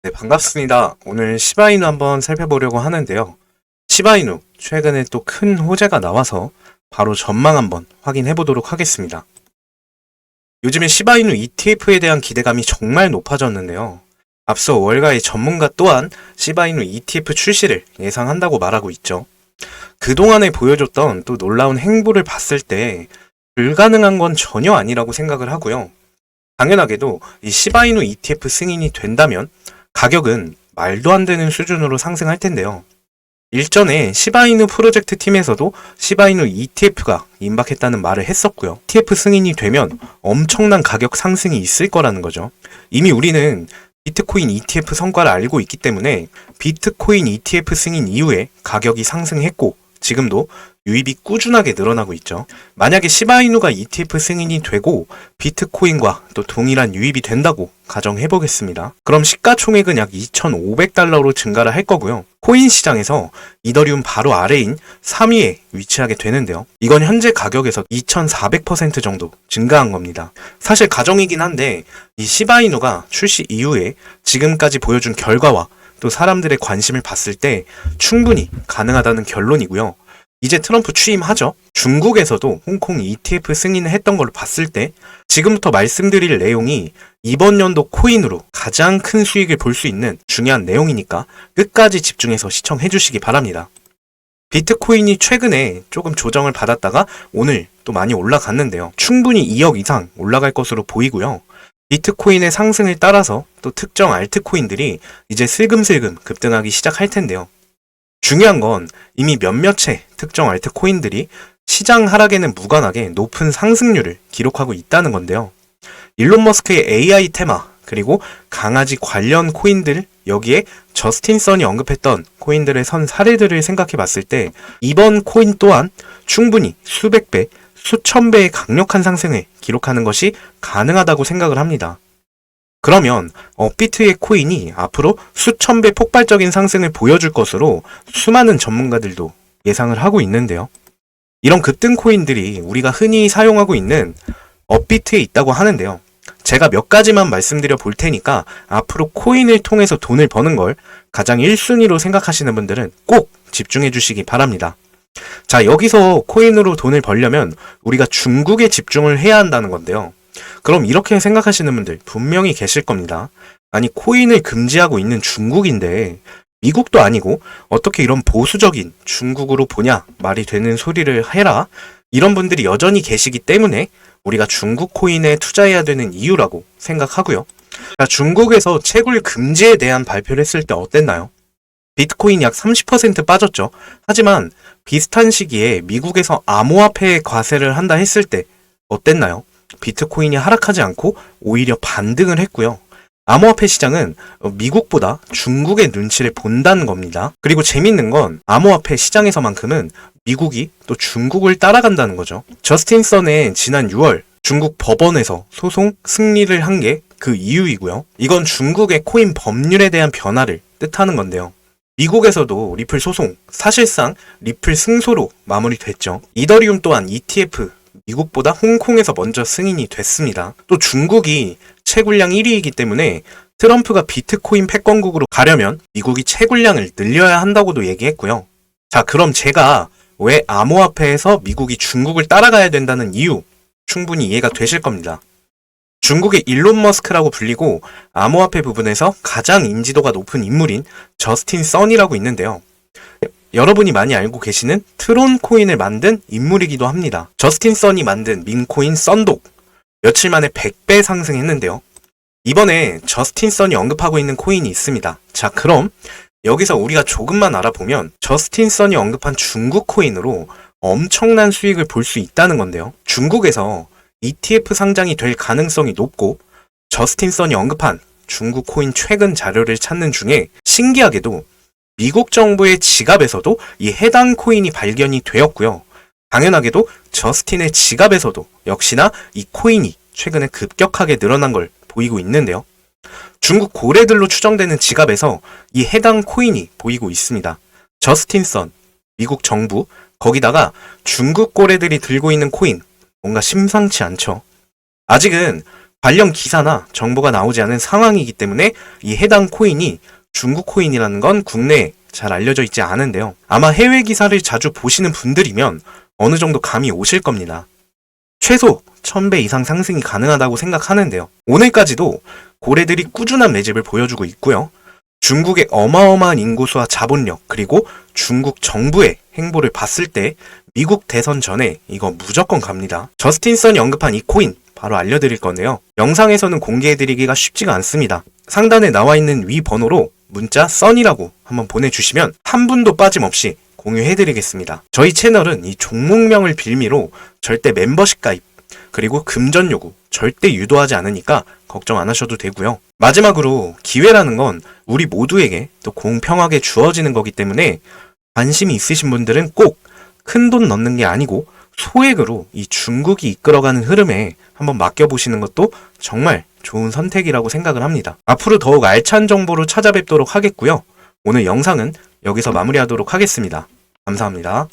네, 반갑습니다. 오늘 시바이누 한번 살펴보려고 하는데요. 시바이누, 최근에 또 큰 호재가 나와서 바로 전망 한번 확인해 보도록 하겠습니다. 요즘에 시바이누 ETF에 대한 기대감이 정말 높아졌는데요. 앞서 월가의 전문가 또한 시바이누 ETF 출시를 예상한다고 말하고 있죠. 그동안에 보여줬던 또 놀라운 행보를 봤을 때 불가능한 건 전혀 아니라고 생각을 하고요. 당연하게도 이 시바이누 ETF 승인이 된다면 가격은 말도 안 되는 수준으로 상승할 텐데요. 일전에 시바이누 프로젝트 팀에서도 시바이누 ETF가 임박했다는 말을 했었고요. ETF 승인이 되면 엄청난 가격 상승이 있을 거라는 거죠. 이미 우리는 비트코인 ETF 성과를 알고 있기 때문에 비트코인 ETF 승인 이후에 가격이 상승했고 지금도 유입이 꾸준하게 늘어나고 있죠. 만약에 시바이누가 ETF 승인이 되고 비트코인과 또 동일한 유입이 된다고 가정해 보겠습니다. 그럼 시가총액은 약 2,500달러로 증가를 할 거고요. 코인 시장에서 이더리움 바로 아래인 3위에 위치하게 되는데요. 이건 현재 가격에서 2,400% 정도 증가한 겁니다. 사실 가정이긴 한데 이 시바이누가 출시 이후에 지금까지 보여준 결과와 또 사람들의 관심을 봤을 때 충분히 가능하다는 결론이고요. 이제 트럼프 취임하죠. 중국에서도 홍콩 ETF 승인을 했던 걸로 봤을 때 지금부터 말씀드릴 내용이 이번 연도 코인으로 가장 큰 수익을 볼 수 있는 중요한 내용이니까 끝까지 집중해서 시청해 주시기 바랍니다. 비트코인이 최근에 조금 조정을 받았다가 오늘 또 많이 올라갔는데요. 충분히 2억 이상 올라갈 것으로 보이고요. 비트코인의 상승을 따라서 또 특정 알트코인들이 이제 슬금슬금 급등하기 시작할 텐데요. 중요한 건 이미 몇몇의 특정 알트코인들이 시장 하락에는 무관하게 높은 상승률을 기록하고 있다는 건데요. 일론 머스크의 AI 테마 그리고 강아지 관련 코인들 여기에 저스틴 선이 언급했던 코인들의 선 사례들을 생각해 봤을 때 이번 코인 또한 충분히 수백 배, 수천 배의 강력한 상승을 기록하는 것이 가능하다고 생각을 합니다. 그러면 업비트의 코인이 앞으로 수천 배 폭발적인 상승을 보여줄 것으로 수많은 전문가들도 예상을 하고 있는데요. 이런 급등 코인들이 우리가 흔히 사용하고 있는 업비트에 있다고 하는데요. 제가 몇 가지만 말씀드려 볼 테니까 앞으로 코인을 통해서 돈을 버는 걸 가장 1순위로 생각하시는 분들은 꼭 집중해 주시기 바랍니다. 자, 여기서 코인으로 돈을 벌려면 우리가 중국에 집중을 해야 한다는 건데요. 그럼 이렇게 생각하시는 분들 분명히 계실 겁니다. 아니, 코인을 금지하고 있는 중국인데 미국도 아니고 어떻게 이런 보수적인 중국으로 보냐 말이 되는 소리를 해라. 이런 분들이 여전히 계시기 때문에 우리가 중국 코인에 투자해야 되는 이유라고 생각하고요. 자, 중국에서 채굴 금지에 대한 발표를 했을 때 어땠나요? 비트코인 약 30% 빠졌죠. 하지만 비슷한 시기에 미국에서 암호화폐 과세를 한다 했을 때 어땠나요? 비트코인이 하락하지 않고 오히려 반등을 했고요. 암호화폐 시장은 미국보다 중국의 눈치를 본다는 겁니다. 그리고 재밌는 건 암호화폐 시장에서만큼은 미국이 또 중국을 따라간다는 거죠. 저스틴 선의 지난 6월 중국 법원에서 소송 승리를 한 게 그 이유이고요. 이건 중국의 코인 법률에 대한 변화를 뜻하는 건데요. 미국에서도 리플 소송, 사실상 리플 승소로 마무리됐죠. 이더리움 또한 ETF, 미국보다 홍콩에서 먼저 승인이 됐습니다. 또 중국이 채굴량 1위이기 때문에 트럼프가 비트코인 패권국으로 가려면 미국이 채굴량을 늘려야 한다고도 얘기했고요. 자, 그럼 제가 왜 암호화폐에서 미국이 중국을 따라가야 된다는 이유 충분히 이해가 되실 겁니다. 중국의 일론 머스크라고 불리고 암호화폐 부분에서 가장 인지도가 높은 인물인 저스틴 선이라고 있는데요. 여러분이 많이 알고 계시는 트론 코인을 만든 인물이기도 합니다. 저스틴 선이 만든 밈코인 썬독 며칠 만에 100배 상승했는데요. 이번에 저스틴 선이 언급하고 있는 코인이 있습니다. 자, 그럼 여기서 우리가 조금만 알아보면 저스틴 선이 언급한 중국 코인으로 엄청난 수익을 볼 수 있다는 건데요. 중국에서 ETF 상장이 될 가능성이 높고 저스틴 선이 언급한 중국 코인 최근 자료를 찾는 중에 신기하게도 미국 정부의 지갑에서도 이 해당 코인이 발견이 되었고요. 당연하게도 저스틴의 지갑에서도 역시나 이 코인이 최근에 급격하게 늘어난 걸 보이고 있는데요. 중국 고래들로 추정되는 지갑에서 이 해당 코인이 보이고 있습니다. 저스틴 선, 미국 정부, 거기다가 중국 고래들이 들고 있는 코인, 뭔가 심상치 않죠. 아직은 관련 기사나 정보가 나오지 않은 상황이기 때문에 이 해당 코인이 중국 코인이라는 건 국내에 잘 알려져 있지 않은데요. 아마 해외 기사를 자주 보시는 분들이면 어느 정도 감이 오실 겁니다. 최소 1000배 이상 상승이 가능하다고 생각하는데요. 오늘까지도 고래들이 꾸준한 매집을 보여주고 있고요. 중국의 어마어마한 인구수와 자본력, 그리고 중국 정부의 행보를 봤을 때 미국 대선 전에 이거 무조건 갑니다. 저스틴 선이 언급한 이 코인 바로 알려드릴 건데요. 영상에서는 공개해드리기가 쉽지가 않습니다. 상단에 나와 있는 위 번호로 문자 선이라고 한번 보내주시면 한 분도 빠짐없이 공유해드리겠습니다. 저희 채널은 이 종목명을 빌미로 절대 멤버십 가입, 그리고 금전 요구 절대 유도하지 않으니까 걱정 안 하셔도 되고요. 마지막으로 기회라는 건 우리 모두에게 또 공평하게 주어지는 거기 때문에 관심이 있으신 분들은 꼭 큰 돈 넣는 게 아니고 소액으로 이 중국이 이끌어가는 흐름에 한번 맡겨보시는 것도 정말 좋은 선택이라고 생각을 합니다. 앞으로 더욱 알찬 정보로 찾아뵙도록 하겠고요. 오늘 영상은 여기서 마무리하도록 하겠습니다. 감사합니다.